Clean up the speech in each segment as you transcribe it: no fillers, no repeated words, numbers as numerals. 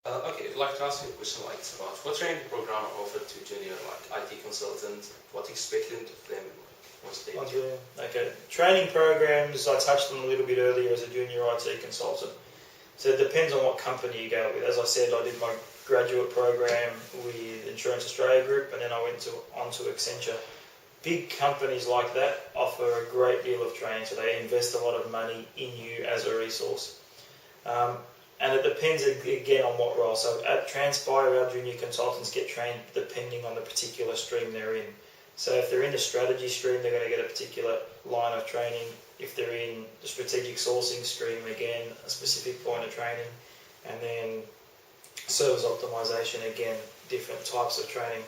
Okay, I'd like to ask you a question like about what training program are offered to junior like IT consultant, what expected of them, what's the Okay, training programs I touched on a little bit earlier as a junior IT consultant. So it depends on what company you go with. As I said, I did my graduate program with Insurance Australia Group, and then I went on to Accenture. Big companies like that offer a great deal of training, so they invest a lot of money in you as a resource. And it depends again on what role. So at Transpire, our junior consultants get trained depending on the particular stream they're in. So if they're in the strategy stream, they're going to get a particular line of training. If they're in the strategic sourcing stream, again, a specific point of training. And then service optimization, again, different types of training.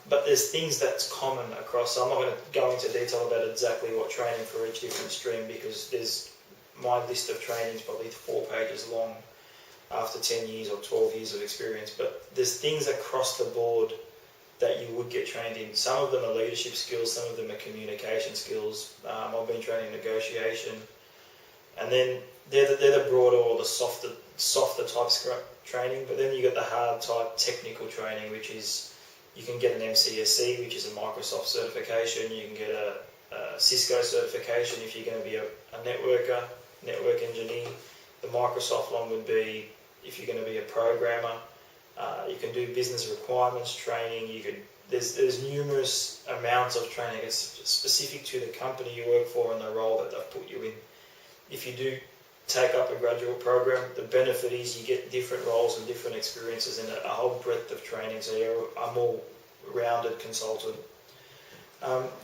But there's things that's common across. So I'm not going to go into detail about exactly what training for each different stream, because my list of training is probably 4 pages long after 10 years or 12 years of experience. But there's things across the board that you would get trained in. Some of them are leadership skills, some of them are communication skills. I've been trained in negotiation. And then they're the broader or the softer type training. But then you get the hard type technical training, which is you can get an MCSC, which is a Microsoft certification. You can get a Cisco certification if you're going to be a network engineer. The Microsoft one would be if you're going to be a programmer. You can do business requirements training. There's numerous amounts of training. It's specific to the company you work for and the role that they've put you in. If you do take up a graduate program, the benefit is you get different roles and different experiences and a whole breadth of training, so you're a more rounded consultant.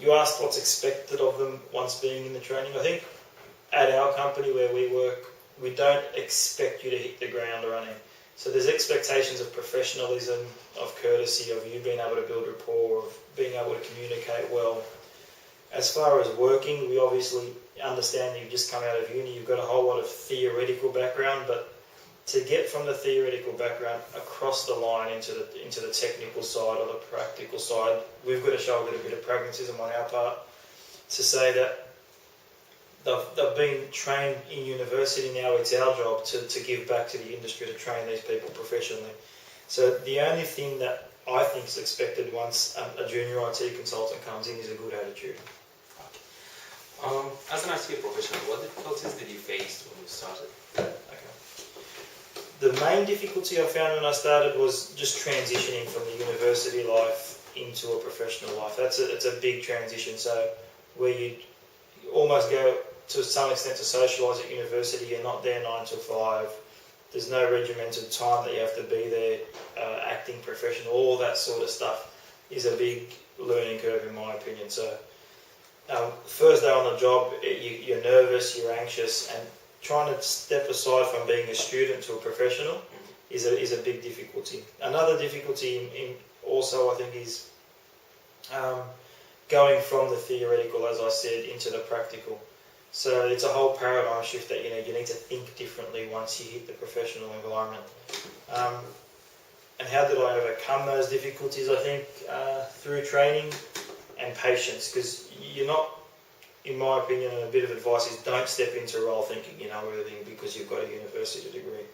You asked what's expected of them once being in the training. I think at our company where we work, we don't expect you to hit the ground running. So there's expectations of professionalism, of courtesy, of you being able to build rapport, of being able to communicate well. As far as working, we obviously understand that you've just come out of uni, you've got a whole lot of theoretical background, but to get from the theoretical background across the line into the technical side or the practical side, we've got to show a little bit of pragmatism on our part to say that they've been trained in university. Now it's our job to give back to the industry, to train these people professionally. So the only thing that I think is expected once a junior IT consultant comes in is a good attitude. As an IT professional, what difficulties did you face when you started? Okay. The main difficulty I found when I started was just transitioning from the university life into a professional life. It's a big transition. So where you almost go to some extent to socialise at university, you're not there 9 to 5. There's no regimented time that you have to be there, acting professional, all that sort of stuff is a big learning curve in my opinion. So first day on the job, you're nervous, you're anxious, and trying to step aside from being a student to a professional is a big difficulty. Another difficulty in also I think is going from the theoretical, as I said, into the practical. So it's a whole paradigm shift that you need to think differently once you hit the professional environment. And how did I overcome those difficulties? I think through training and patience, because you're not, in my opinion, and a bit of advice is don't step into a role thinking you know everything because you've got a university degree.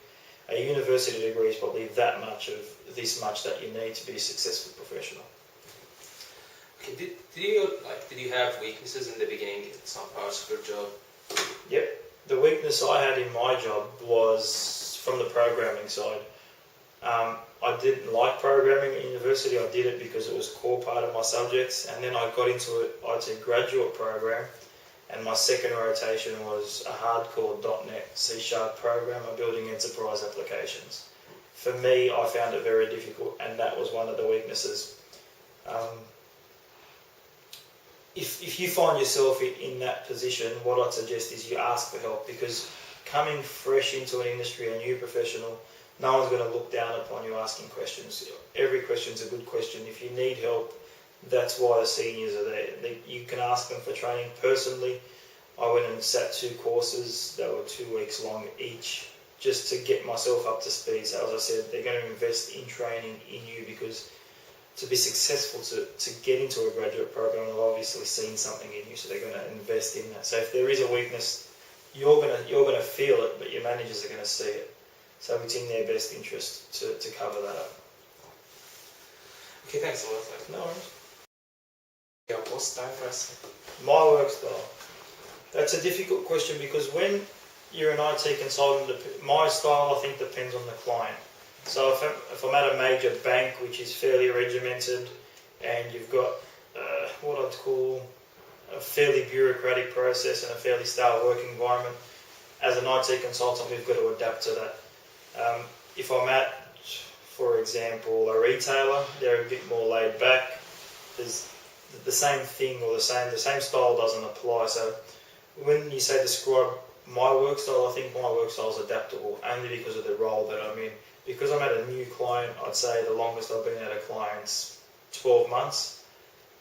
A university degree is probably that much of this much that you need to be a successful professional. Okay, did you have weaknesses in the beginning in some parts of your job? Yep. The weakness I had in my job was from the programming side. I didn't like programming at university. I did it because it was a core part of my subjects, and then I got into an IT graduate program, and my second rotation was a hardcore .NET C# programmer building enterprise applications. For me, I found it very difficult, and that was one of the weaknesses. If you find yourself in that position, what I'd suggest is you ask for help, because coming fresh into an industry, a new professional, no one's going to look down upon you asking questions. Every question's a good question. If you need help, that's why the seniors are there. You can ask them for training. Personally, I went and sat 2 courses that were 2 weeks long each, just to get myself up to speed. So as I said, they're going to invest in training in you, because to be successful to get into a graduate program, they've obviously seen something in you, so they're going to invest in that. So if there is a weakness, you're going to feel it, but your managers are going to see it. So it's in their best interest to cover that up. Okay, thanks a lot. No worries. Yeah, what's diverse? My work style. That's a difficult question because when you're an IT consultant, my style I think depends on the client. So if I'm at a major bank which is fairly regimented and you've got what I'd call a fairly bureaucratic process and a fairly stale working environment, as an IT consultant we've got to adapt to that. If I'm at, for example, a retailer, they're a bit more laid back. There's the same thing or the same style doesn't apply. So when you say describe my work style, I think my work style is adaptable only because of the role that I'm in. Because I'm at a new client, I'd say the longest I've been at a client's 12 months.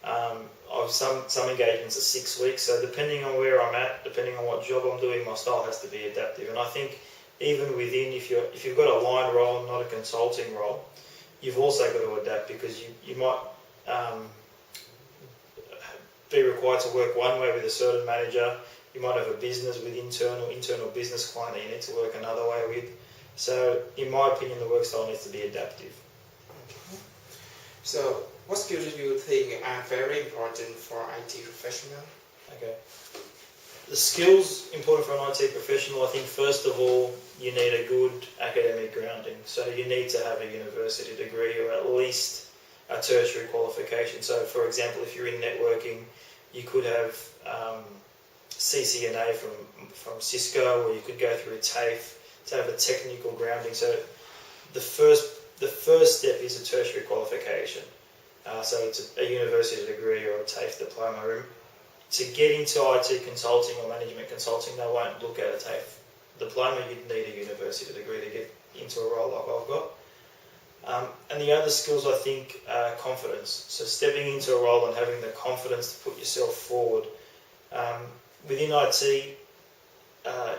I've some engagements are 6 weeks. So depending on where I'm at, depending on what job I'm doing, my style has to be adaptive. And I think even within, if you've got a line role, not a consulting role, you've also got to adapt because you might be required to work one way with a certain manager. You might have a business with internal business client that you need to work another way with. So, in my opinion, the work style needs to be adaptive. Okay. So, what skills do you think are very important for IT professional? Okay. The skills important for an IT professional, I think first of all, you need a good academic grounding. So you need to have a university degree or at least a tertiary qualification. So for example, if you're in networking, you could have CCNA from Cisco, or you could go through TAFE to have a technical grounding. So the first step is a tertiary qualification. So it's a university degree or a TAFE diploma. To get into IT consulting or management consulting, they won't look at a TAFE diploma. You'd need a university degree to get into a role like I've got. And the other skills, I think, are confidence. So stepping into a role and having the confidence to put yourself forward. Within IT,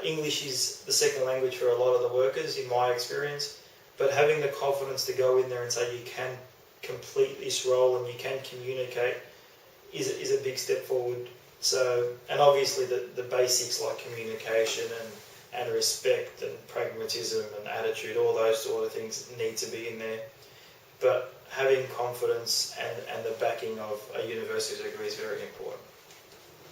English is the second language for a lot of the workers, in my experience. But having the confidence to go in there and say you can complete this role and you can communicate is a big step forward. So, and obviously the basics like communication and respect and pragmatism and attitude, all those sort of things need to be in there. But having confidence and the backing of a university degree is very important.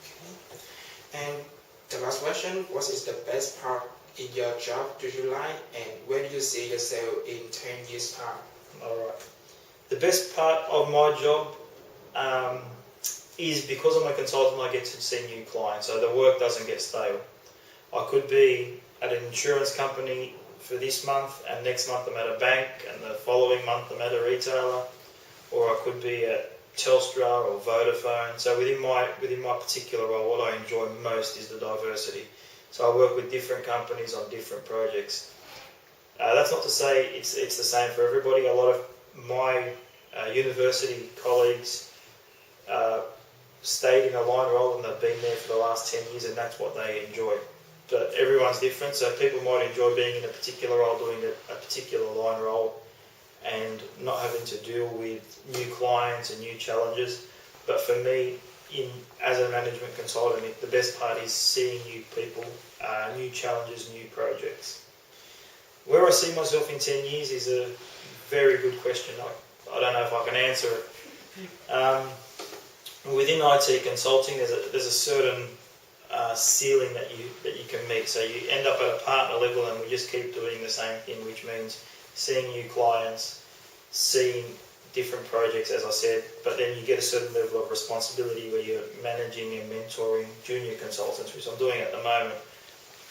Okay. And the last question, what is the best part in your job do you like, and where do you see yourself in 10 years' time? Alright. The best part of my job is because I'm a consultant, I get to see new clients, so the work doesn't get stale. I could be at an insurance company for this month, and next month I'm at a bank, and the following month I'm at a retailer, or I could be at Telstra or Vodafone. So within my particular role, what I enjoy most is the diversity. So I work with different companies on different projects. That's not to say it's the same for everybody. A lot of my university colleagues stayed in a line role and they've been there for the last 10 years, and that's what they enjoy. But everyone's different, so people might enjoy being in a particular role, doing a particular line role and not having to deal with new clients and new challenges. But for me, as a management consultant, the best part is seeing new people, new challenges, new projects. Where I see myself in 10 years is a very good question. I don't know if I can answer it. Within IT consulting, there's a certain ceiling that you can meet. So you end up at a partner level, and we just keep doing the same thing, which means seeing new clients, seeing different projects, as I said. But then you get a certain level of responsibility where you're managing and mentoring junior consultants, which I'm doing at the moment.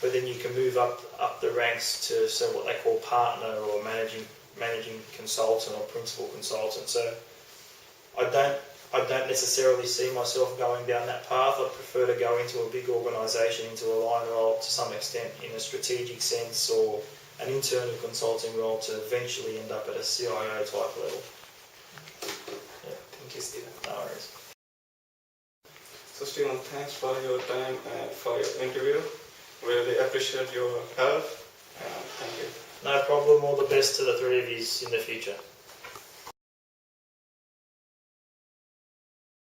But then you can move up the ranks to what they call partner or managing consultant or principal consultant. So I don't necessarily see myself going down that path. I prefer to go into a big organisation, into a line role to some extent in a strategic sense, or an internal consulting role to eventually end up at a CIO type level. Yeah. Thank you, Stephen. No worries. So Stephen, thanks for your time and for your interview. Really appreciate your help. Thank you. No problem. All the best to the three of you in the future.